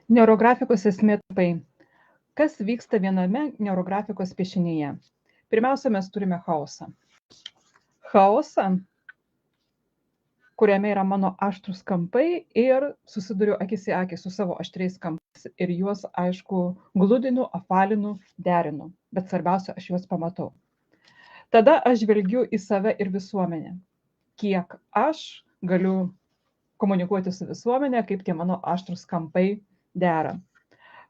Neurografikos esmė trumpai. Kas vyksta viename neurografikos piešinyje? Pirmiausia, mes turime chaosą. Chaosą, kuriame yra mano aštrūs kampai ir susiduriu akis į akį su savo aštriais kampais ir juos, aišku, gludinu, apvalinu, derinu. Bet svarbiausia, aš juos pamatau. Tada aš žvelgiu į save ir visuomenę. Kiek aš galiu komunikuoti su visuomenė, kaip tie mano aštrūs kampai dera.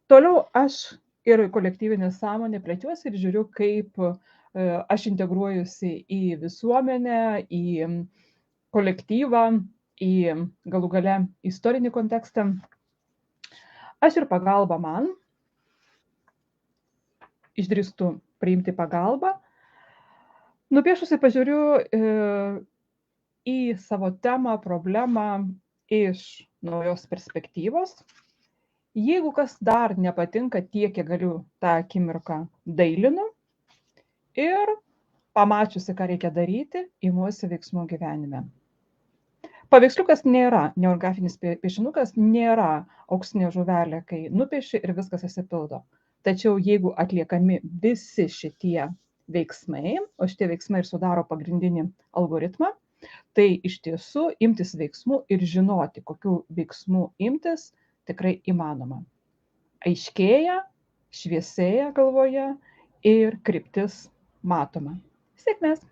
Toliau aš ir kolektyvinė sąmonė plečiuosi ir žiūriu, kaip aš integruojusi į visuomenę, į kolektyvą, į galų gale istorinį kontekstą. Aš ir pagalba man išdrįstu priimti pagalbą. Nupiešusi pažiūriu į savo temą, problemą iš naujos perspektyvos. Jeigu kas dar nepatinka tiek, kiek galiu tą akimirką dailinu ir pamačiusi, ką reikia daryti, imuosi veiksmų gyvenime. Paveiksliukas nėra, neurografinis piešinukas nėra auksinė žuvelė, kai nupieši ir viskas išsipildo. Tačiau jeigu atliekami visi šitie veiksmai, o šitie veiksmai ir sudaro pagrindinį algoritmą, tai iš tiesų imtis veiksmų ir žinoti, kokių veiksmų imtis tikrai įmanoma. Aiškėja, šviesėja galvoje ir kryptis matoma. Sėkmės!